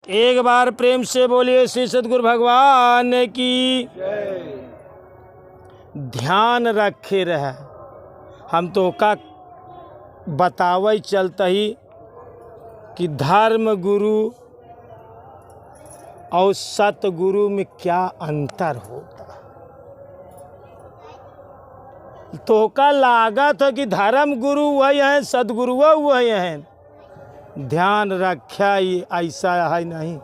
एक बार प्रेम से बोलिए श्री सद्गुरु भगवान की। ध्यान रखे रह। हम तो का बतावे चलता ही कि धर्म गुरु और सतगुरु में क्या अंतर होता। तो का लागत है कि धर्म गुरु वही हैं, सदगुरु वही हैं। ध्यान रखा ये ऐसा है नहीं।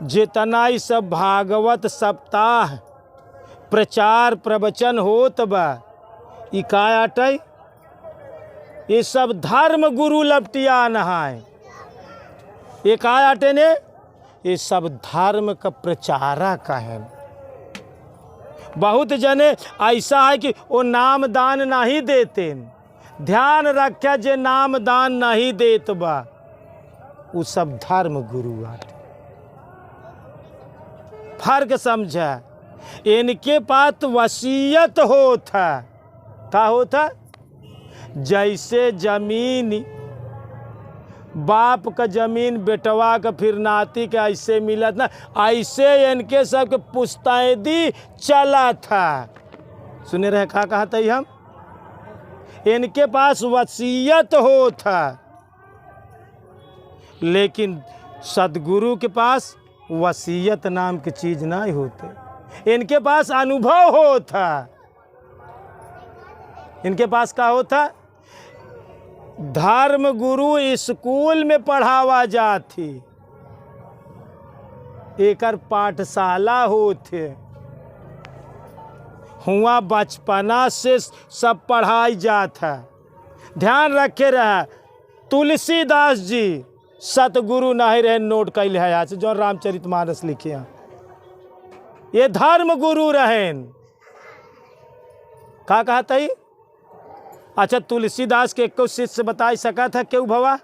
जितना ही सब भागवत सप्ताह प्रचार प्रवचन होत बा ई का अटै, ये सब धर्म गुरु लपटिया नहाय। ये का अटे ने, ये सब धर्म का प्रचारक है। बहुत जने ऐसा है कि वो नाम दान नहीं देते। ध्यान रखे जे नाम दान नहीं देत बा वो सब धर्म गुरु आते। फर्क समझा। इनके पास वसीयत होता। का होता? जैसे जमीन बाप का जमीन बेटवा का फिर नाती के ऐसे मिलत ना, ऐसे इनके सबके पुश्तैदी चला था। सुने रहे का कहता ही हम, इनके पास वसीयत होता। लेकिन सदगुरु के पास वसीयत नाम की चीज नहीं होते। इनके पास अनुभव होता। इनके पास क्या होता? धर्म गुरु स्कूल में पढ़ावा जाती, एकर पाठशाला होते। हुआ बचपना से सब पढ़ाई जाता। ध्यान रखे रहा। तुलसीदास जी सतगुरु नहीं रहे, नोट कैल है आज जो रामचरितमानस लिखे हैं। ये धर्म गुरु रहे। का कहता ही? अच्छा, तुलसीदास के एक शिष्य बता सका था क्यों भवा?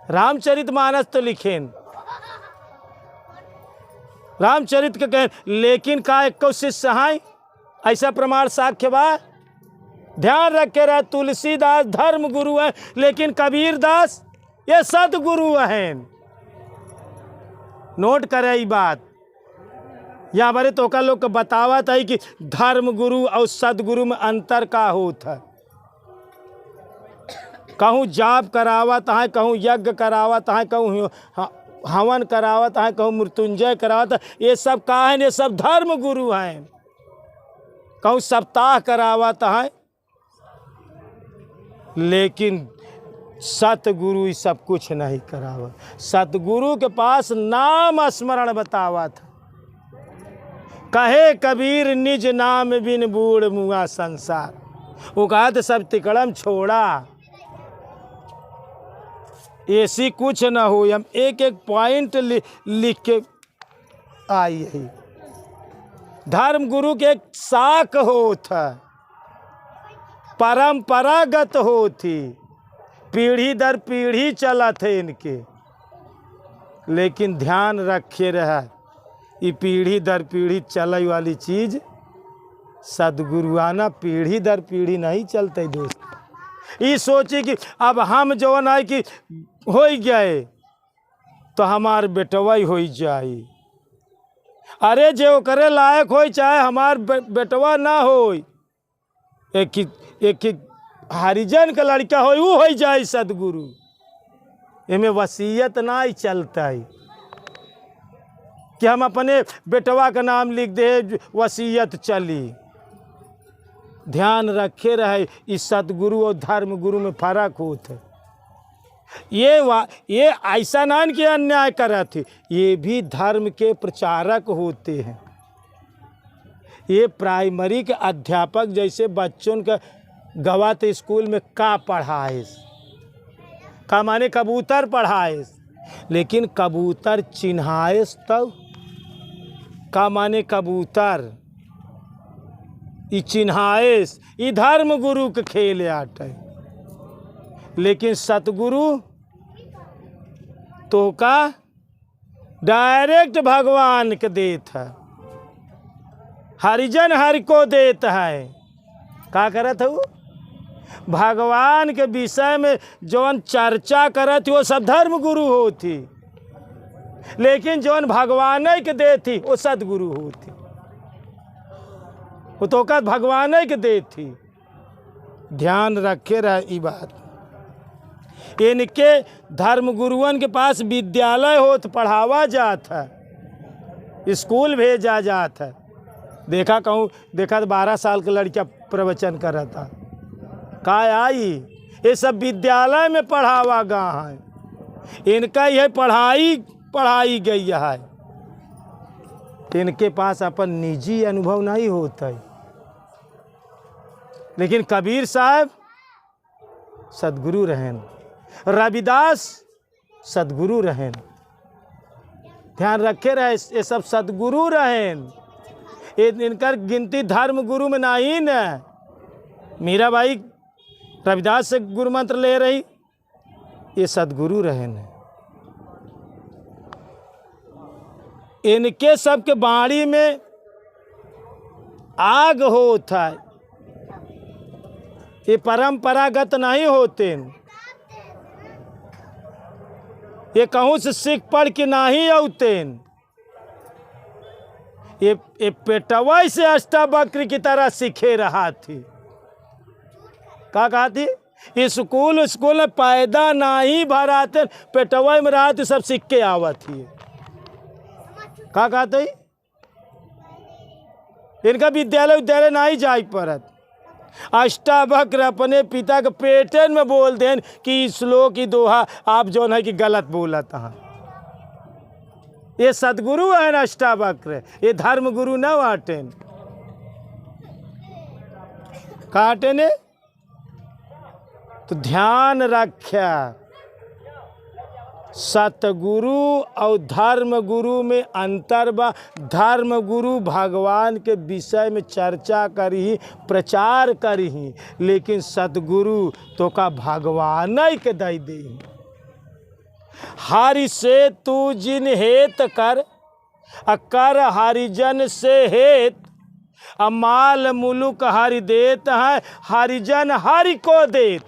रामचरितमानस तो लिखे, रामचरित के कहें, लेकिन का एक शिष्य है ऐसा प्रमाण साक्ष्य बा। ध्यान रखे रहे। तुलसीदास धर्म गुरु है, लेकिन कबीर दास ये सदगुरु हैं। नोट करे ये बात। या हमारे तो का लोग बतावत है कि धर्म गुरु और सदगुरु में अंतर का होता है। कहूँ जाप करावत है, कहूँ यज्ञ करावत है, कहूँ हवन करावत है, कहूँ मृत्युंजय करावत है। ये सब का है? ये सब धर्म गुरु हैं। कहूँ सप्ताह करावत है, लेकिन सतगुरु ये सब कुछ नहीं करावत। सतगुरु के पास नाम स्मरण बतावत। कहे कबीर निज नाम बिन बूढ़ मुआ संसार। वो कहा तो सब तिकड़म छोड़ा, ऐसी कुछ न हो। हम एक एक पॉइंट लिख के आई। यही धर्म गुरु के एक साख होता, परंपरागत होती, पीढ़ी दर पीढ़ी चला थे इनके। लेकिन ध्यान रखे रहा, ये पीढ़ी दर पीढ़ी चले वाली चीज सदगुरुआना पीढ़ी दर पीढ़ी नहीं चलते दोस्त। ये सोची कि अब हम जो ना कि हो गए तो हमार बेटवा ही हो जाए। अरे जो करे लायक हो, चाहे हमार बेटवा ना हो, एक हरिजन का लड़का हो वो हो जाए सदगुरु। इनमें वसीयत ना ही चलता है कि हम अपने बेटवा का नाम लिख दे, वसीयत चली। ध्यान रखे रहे। इस सतगुरु और धर्म गुरु में फर्क होता है। ये ऐसा नान के अन्याय करा थे, ये भी धर्म के प्रचारक होते हैं। ये प्राइमरी के अध्यापक जैसे बच्चों का गवात स्कूल में का पढ़ाए, का माने कबूतर पढ़ाए, लेकिन कबूतर चिन्हाए तब का माने कबूतर ई चिन्हाएस। ई धर्म गुरु के खेल आटे। लेकिन सतगुरु तो का डायरेक्ट भगवान के देत है, हरिजन हरि को देत है। का करत है वो? भगवान के विषय में जौन चर्चा करत वो सब धर्म गुरु होती, लेकिन जौन भगवान के देती वो सदगुरु होती। वो तो का भगवान के देती। ध्यान रखे रहे बात। इनके धर्म गुरुअन के पास विद्यालय हो तो पढ़ावा जात है, स्कूल भेजा जात है। देखा कहूँ देखा तो 12 साल के लड़का प्रवचन कर रहा था, का आई ये सब विद्यालय में पढ़ावा गा है। इनका यह पढ़ाई गई है। इनके पास अपन निजी अनुभव नहीं होता है। लेकिन कबीर साहब सदगुरु रहें, रविदास सदगुरु रहें। ध्यान रखे रहे, ये सब सदगुरु रहें। इनकर गिनती धर्म गुरु में नहीं न। मीराबाई रविदास से गुरु मंत्र ले रही, ये सदगुरु रहें। इनके सबके बाणी में आग होता है, ये परंपरागत नहीं होते। ये कहूँ से सीख पढ़ के नहीं आते। ये पेटवाई से अष्टावक्र की तरह सीखे रहा थी। क्या कहा थी? स्कूल में पैदा नहीं भराते, पेटवाई में रहा तो सब सीख के आवत थी। क्या कहा थी? इनका विद्यालय नहीं जाए पड़त। अष्टावक्र अपने पिता के पेटन में बोल दें कि श्लोक की दोहा आप जो है कि गलत बोला था। ये सदगुरु है ना अष्टावक्र, ये धर्म गुरु न वाटेन। काटे ने तो ध्यान रख्या, सतगुरु और धर्म गुरु में अंतर बा। धर्म गुरु भगवान के विषय में चर्चा करी, प्रचार करी, लेकिन सतगुरु तो का भगवान के दई दे। हरि से तू जिन हेत कर, कर हरिजन से हेत, अमाल मुलुक हरि देत है, हरिजन हरि को देत।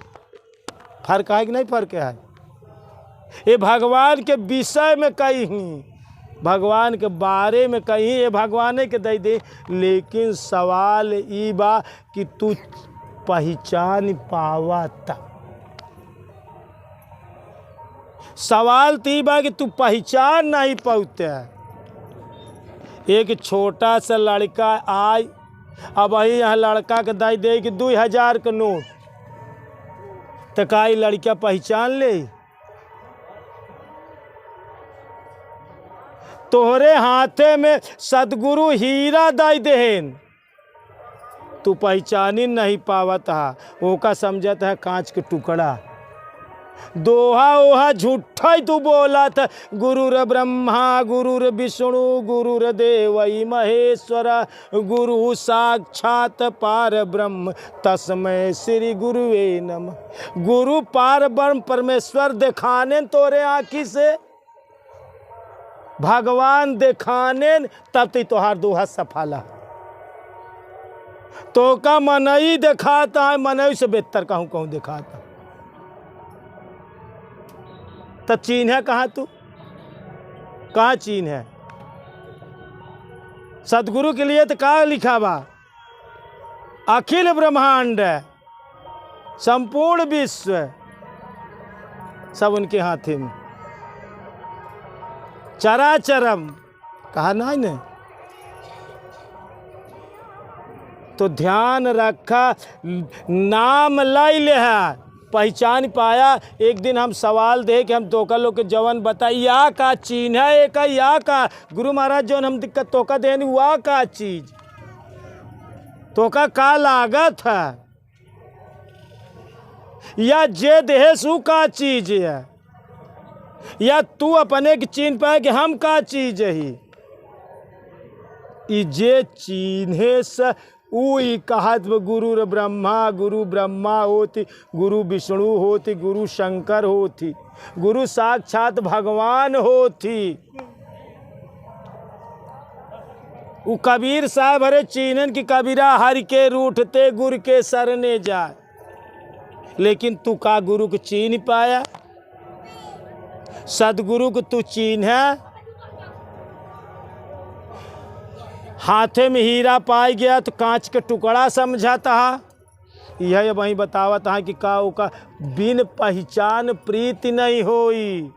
फर्क है कि नहीं? फर्क है। ये भगवान के विषय में कहीं, भगवान के बारे में कहीं ये भगवान के दे दे। लेकिन सवाल ई बा कि तू पहचान पावता। सवाल ती बा कि तू पहचान नहीं पाते। एक छोटा सा लड़का आए, अब वही यहाँ लड़का के दे दे कि 2000 का नोट, तो का लड़का पहचान ले? तोहरे हाथे में सदगुरु हीरा दई देहन, तू पहचानी नहीं पावत हा। ओका समझत है कांच के टुकड़ा। दोहा ओहा झूठा ही तू बोला था। गुरुर ब्रह्मा गुरुर विष्णु गुरुर देवई महेश्वर, गुरु साक्षात पार ब्रह्म तस्मै श्री गुरुवे नमः। गुरु पार ब्रह्म परमेश्वर दिखाने तोरे आँखी से, भगवान दिखाने तब तो तोहार दोहा सफाला। तो का मनई दिखाता है, मनई से बेहतर कहूँ दिखाता। तो चीन है कहाँ? तू कहाँ चीन है? सदगुरु के लिए तो कहाँ लिखा बा? अखिल ब्रह्मांड, संपूर्ण विश्व सब उनके हाथ में। चराचरम कहा नहीं ने। तो ध्यान रखा, नाम लाई ले है, पहचान पाया। एक दिन हम सवाल दे कि हम तोका लोग के जवन बताई या का चीन है, एक या का गुरु महाराज जो हम दिक्कत तोका देनी हुआ का चीज, तोका का लागत है, या जे देहसु का चीज है, या तू अपने की चीन पाए कि हम का चीज ही। जे चीन्हे से उई कहत गुरु ब्रह्मा होती, गुरु विष्णु होती, गुरु शंकर होती, गुरु साक्षात भगवान होती। वो कबीर साहब हरे चीनन की कबीरा हर के रूठते गुर के सरने जाए। लेकिन तू का गुरु को चीन पाया? सदगुरु को तू चीन है? हाथे में हीरा पाई गया तो कांच के टुकड़ा समझाता है। यह वहीं बतावत है कि का बिन पहचान प्रीति नहीं होई,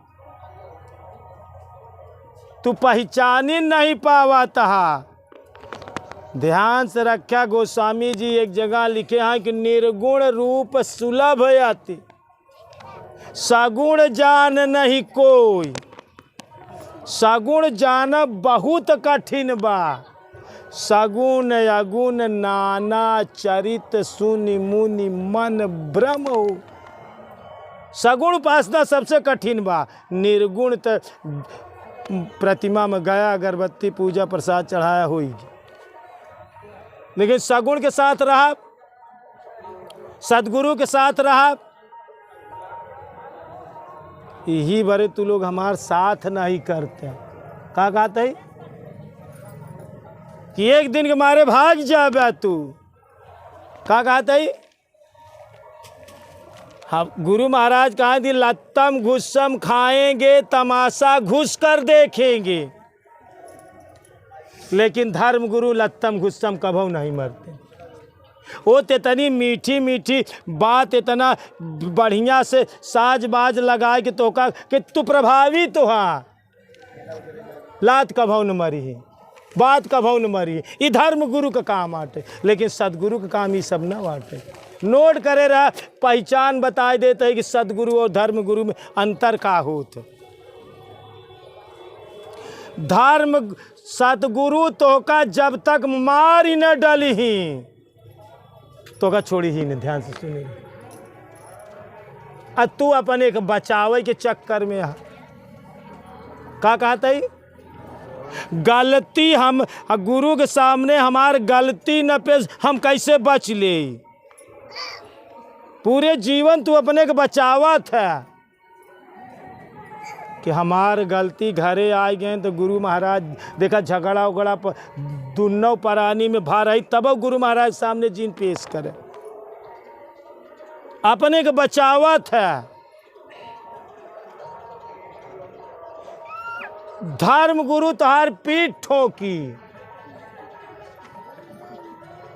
तू पहचानी नहीं पावता है। ध्यान से रखा, गोस्वामी जी एक जगह लिखे हैं कि निर्गुण रूप सुलभ अति, सगुण जान नहीं कोई। सगुण जान बहुत कठिन बा, सगुण अगुण नाना चरित सुनि मुनि मन भ्रम हो। सगुण उपासना सबसे कठिन बा, निर्गुण तो प्रतिमा में गया अगरबत्ती पूजा प्रसाद चढ़ाया हुई, लेकिन सगुण के साथ रहा, सदगुरु के साथ रहा, यही बड़े तू लोग हमारे साथ नहीं करते। क्या कहते हैं कि एक दिन के मारे भाग जाबे तू? क्या कहते हैं? हाँ, गुरु महाराज कहा थी लत्तम घुस्सम खाएंगे, तमाशा घुस कर देखेंगे, लेकिन धर्म गुरु लत्तम घुस्सम कभू नहीं मरते। वो इतनी मीठी मीठी बात, इतना बढ़िया से साज बाज लगाए कि तो का कि तू प्रभावी तो हाँ, लात कभू न मरी है, बात कभू न मरी है। ये धर्म गुरु का काम आटे, लेकिन सदगुरु का काम ये सब न बाटे। नोट करे रहा, पहचान बताए देते है कि सदगुरु और धर्म गुरु में अंतर का होते। धर्म सतगुरु तो का जब तक मार ही न डली ही तो का छोड़ी ही नहीं। ध्यान से सुनिए, अब तू अपने के बचावे के चक्कर में का कहता है? गलती हम गुरु के सामने हमार गलती न पे हम कैसे बच ले? पूरे जीवन तू अपने के बचावा था कि हमार गलती घरे आ गए तो गुरु महाराज देखा झगड़ा उगड़ा पर दोनों परानी में भा रही, तब गुरु महाराज सामने जीन पेश करे। अपने के बचावा था। धर्म गुरु तोहार पीठ ठोकी,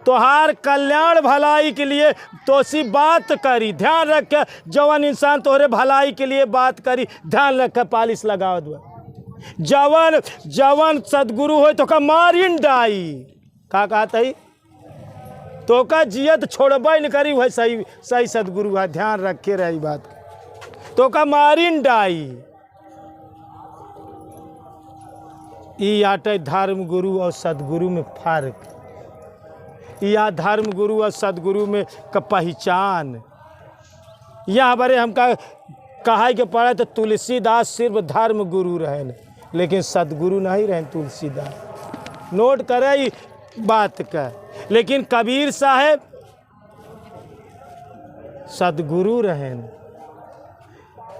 तोहार कल्याण भलाई के लिए तोसी बात करी। ध्यान रख, जवान इंसान तोहरे भलाई के लिए बात करी, ध्यान रख, पालिश लगाओ दो। जवान जवान सदगुरु हो तो का मारिन डाई, का कहता है? तो का जियत छोड़बे न करी, वह सही सही सदगुरु है। ध्यान रखे रही बात, तो का मारिन डाई। ये आटे धर्म गुरु और सदगुरु में फर्क, या धर्म गुरु और सदगुरु में का पहचान। यहाँ बड़े हमका कहा के पढ़े तो तुलसीदास सिर्फ धर्म गुरु रहे, लेकिन सदगुरु नहीं रहे तुलसीदास। नोट करे बात का। लेकिन कबीर साहब सदगुरु रहे,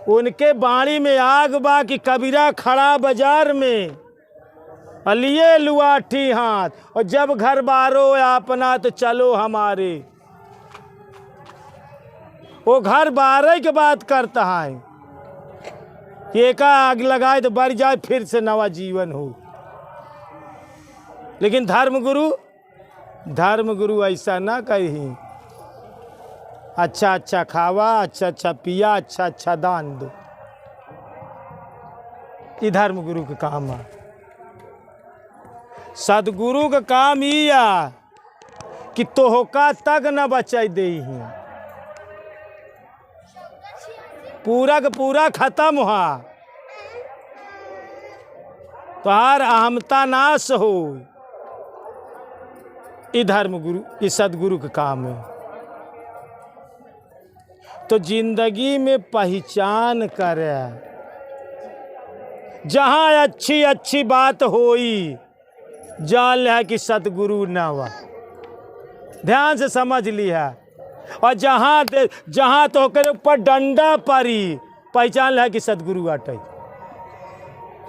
उनके बाणी में आग बा कि कबीरा खड़ा बाजार में लिए लुआठी हाथ, और जब घर बारो अपना तो चलो हमारे। वो घर बारे की बात करता है, एका आग लगाए तो बढ़ जाए, फिर से नवा जीवन हो। लेकिन धर्म गुरु ऐसा ना कही। अच्छा अच्छा खावा, अच्छा अच्छा पिया, अच्छा अच्छा दान दो, ये धर्म गुरु का काम है। सदगुरु का काम या कि तोहका तक न बचाई दे, पूरा का पूरा खत्म हुआ, तोहार अहमता नाश हो। ये धर्म गुरु, ये सदगुरु का काम है। तो जिंदगी में पहचान करे, जहाँ अच्छी अच्छी बात होई जान लिया कि सतगुरु न हुआ। ध्यान से समझ लिया। और जहाँ तो करे ऊपर डंडा परी, पहचान लिया कि सतगुरु आटे।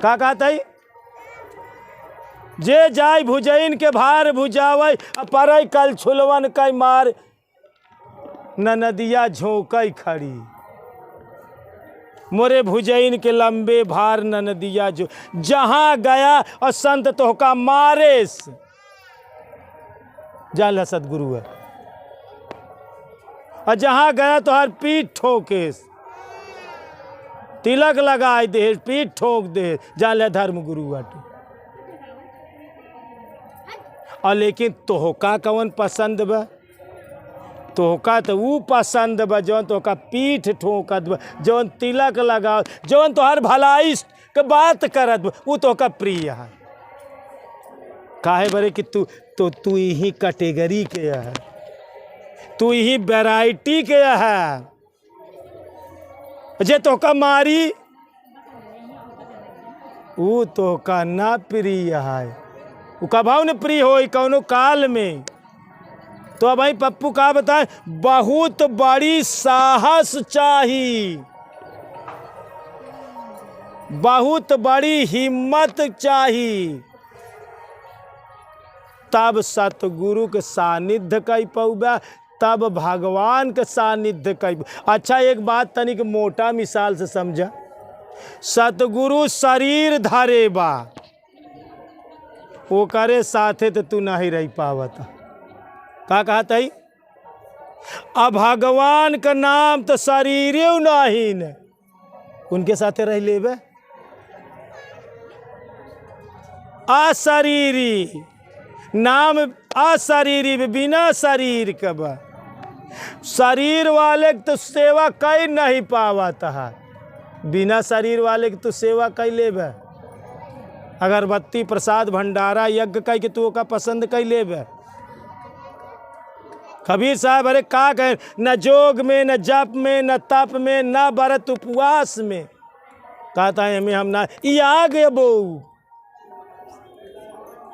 का कहता है? जे जाय भुजैन के भार भुजावे, पर कल छुलवन कई मार। न नदिया झोंकई खड़ी, मोरे भुजैन के लंबे भार न नदिया जो, जहाँ गया और संत तोहका मारेस। जान सतगुरु है, और जहाँ गया तो हर पीठ ठोकेस, तिलक लगाए दे, पीठ ठोक दे, जान धर्म गुरु बाटे। और लेकिन तोहका कौन पसंद बा? तोहका तो वो पसंद बा जौन तोहका पीठ ठोकत बा, जौन तिलक लगाओ, जौन तोहर भलाई के बात करत बा, वो तोहका प्रिय है। काहे बरे कि तू यही कैटेगरी के है, तू यही वैरायटी के है। जे तोहका मारी वो तोहका ना प्रिय है, वो कभाऊ न प्रिय हो कौनो काल में। तो भाई पप्पू का बताए, बहुत बड़ी साहस चाहिए, बहुत बड़ी हिम्मत चाहिए, तब सतगुरु के सानिध्य कई पौबा, तब भगवान के सानिध्य कई। अच्छा एक बात तनिक मोटा मिसाल से समझा, सतगुरु शरीर धारे बा, वो करे साथे तो तू नहीं रह पावता। का कहता है? अब भगवान का नाम तो शरीर नहीं न, उनके साथे रह लेबे। अशरीरी नाम, अशरीरी बिना शरीर के बा, शरीर वाले तो सेवा कई नहीं पावता है, बिना शरीर वाले के तो सेवा कई लेबे। अगरबत्ती प्रसाद भंडारा यज्ञ कई के तू का पसंद कई लेबे। कबीर साहब अरे का कहे, न जोग में, न जप में, न तप में, न व्रत उपवास में, कहता है हमें हम ना ये आ गए बो।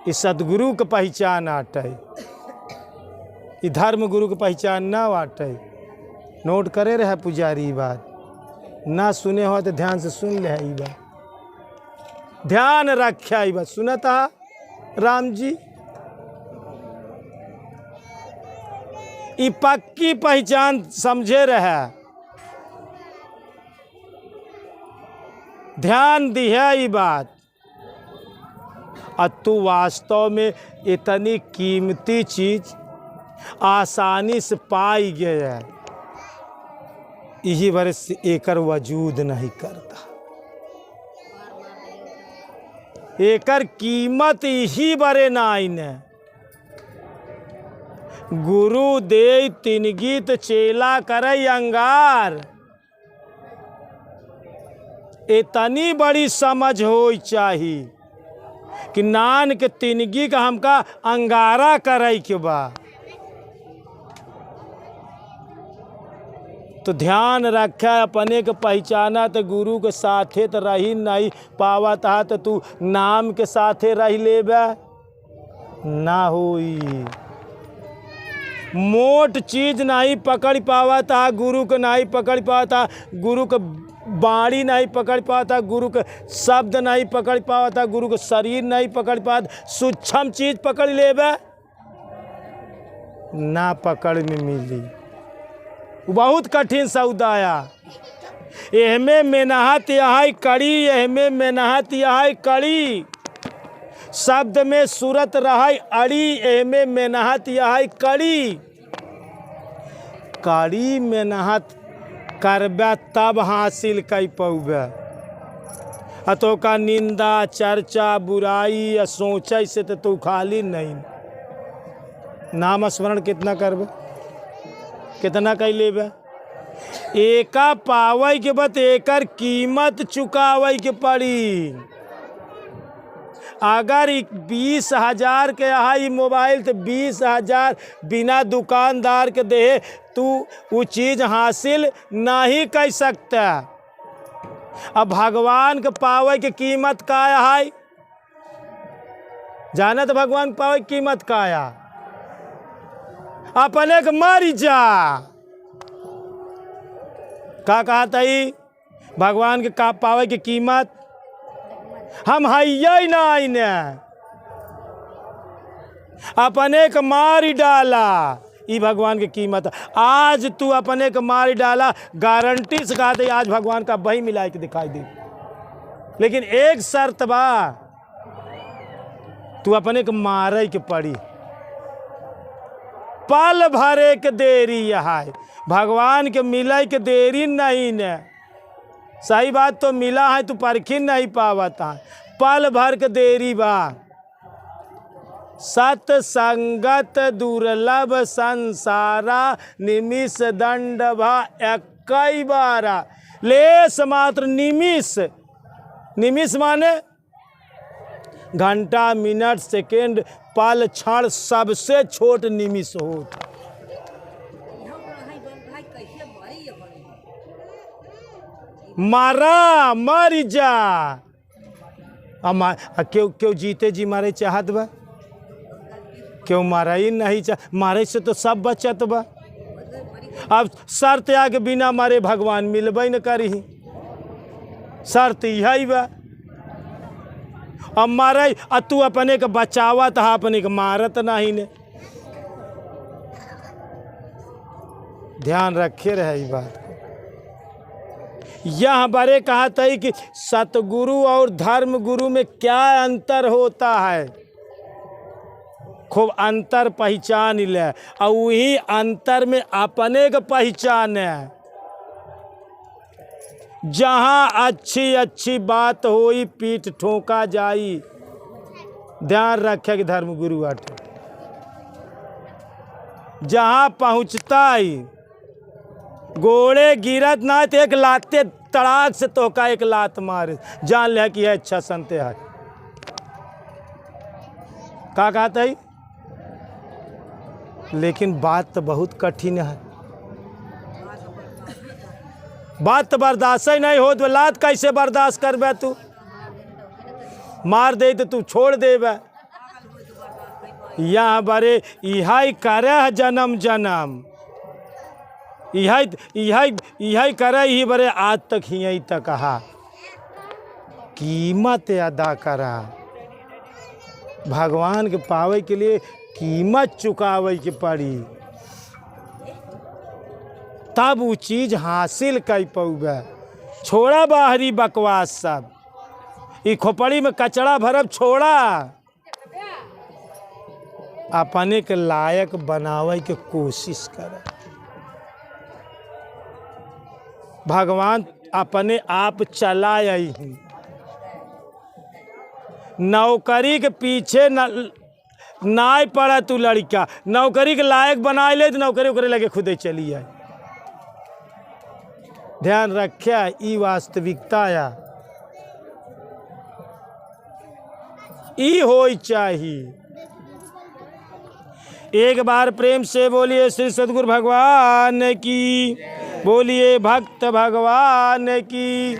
इस सदगुरु के पहचान आटे, ये धर्म गुरु के पहचान ना आटे। नोट करे रहे पुजारी बात, ना सुने हो तो ध्यान से सुन ले ये बात, ध्यान रखा ये बात। सुनता राम जी, ये पक्की पहचान समझे रहे, ध्यान दिया ये बात। और तू वास्तव में इतनी कीमती चीज आसानी से पाई गया, यही वजह से एकर वजूद नहीं करता, एकर कीमत यही बरे नाइन है। गुरु दे तीन गीत चेला करे अंगार, इतनी बड़ी समझ हो चाहिए कि नान के तिनगी का हमका अंगारा करे के बा। तो ध्यान रखा, अपने के पहचाना तो गुरु के साथे तो रही नहीं पावत है, तो तू नाम के साथे रह लेबे ना होई। मोट चीज नहीं पकड़ पावता, गुरु को नहीं पकड़ पाता, गुरु को बाणी नहीं पकड़ पाता, गुरु के शब्द नहीं पकड़ पाता, गुरु के शरीर नहीं पकड़ पाता, सूक्ष्म चीज पकड़ लेबे ना पकड़ में मिली, बहुत कठिन सौदाया। एहमे मेहनत यहाँ कड़ी, एहमे मेहनत यहाँ कड़ी, शब्द में सूरत रहाई अड़ी, एहमे मेहनत यहाँ कड़ी। कड़ी मेहनत करबे तब हासिल कर पौबे, अतो का निंदा चर्चा बुराई या सोचे से तो तू खाली नहीं। नाम स्मरण कितना करबे, कितना कर लेबे, एका पावे के बाद एकर कीमत चुकावे के पड़ी। अगर 20,000 के है मोबाइल तो 20,000 बिना दुकानदार के दे तू वो चीज हासिल नहीं कर सकता। अब भगवान के पावे की कीमत का है, जाना तो भगवान के पावे की कीमत का है, अपने के मर जा। का कहता है भगवान के का पावे की कीमत, हम है नहीं, अपने के मारी डाला, ये भगवान की कीमत है। आज तू अपने को मार डाला, गारंटी से कहा आज भगवान का वही मिला के दिखाई दे, लेकिन एक शर्त बा, तू अपने को मारे के पड़ी। पल भरे के देरी यहाँ भगवान के मिले के देरी नहीं न, सही बात तो मिला है तू परखी नहीं पावता, पल भर के देरी बा। सत संगत दुर्लभ संसारा, निमिष दंड भा एकई बारा। लेस मात्र निमिष, निमिष माने घंटा मिनट सेकेंड पल क्षण सबसे छोट निमिष हो। मारा मर जा, क्यों क्यों जीते जी मारे चाहत बा, क्यों मारा ही नहीं चाह, मारे से तो सब बचत बा। अब शर्त आके बिना मारे भगवान मिलबे न करी, शर्त यही बा। अब मारे तू अपने के बचावत है, अपने के मारत नहीं ने। ध्यान रखे रहे ये बात। यह बड़े कहा था कि सतगुरु और धर्म गुरु में क्या अंतर होता है, खूब अंतर पहचान ले, और वही अंतर में अपने के पहचान है। जहाँ अच्छी अच्छी बात होई पीठ ठोका जाई, ध्यान रखे कि धर्म गुरु अटे। जहाँ पहुँचता ही गोड़े गिरत ना तो एक लाते तड़ाक से तोका एक लात मारे, जान ले कि है अच्छा संते है। का कहता है, लेकिन बात तो बहुत कठिन है, बात तो बर्दाश्त ही नहीं हो, तो लात कैसे बर्दाश्त करबे तू, मार दे तो तू छोड़ देबे। यहाँ बड़े यही करे जन्म जन्म, यही करे ही बड़े आज तक ही तक कहा कीमत अदा करा। भगवान के पावे के लिए कीमत चुकावे के पड़ी, तब वो चीज़ हासिल कर पाऊबे। छोड़ा बाहरी बकवास सब, ई खोपड़ी में कचरा भरब छोड़ा, अपने के लायक बनावे के कोशिश कर। भगवान अपने आप चलाए ही, नौकरी के पीछे नाय पड़ा तू लड़का, नौकरी के लायक बना ले तो नौकरी उकरे लगे खुदे चली आए। ध्यान रखिया ई वास्तविकता या ई होई चाहिए। एक बार प्रेम से बोलिए श्री सद्गुरु भगवान की, बोलिए भक्त भगवान की।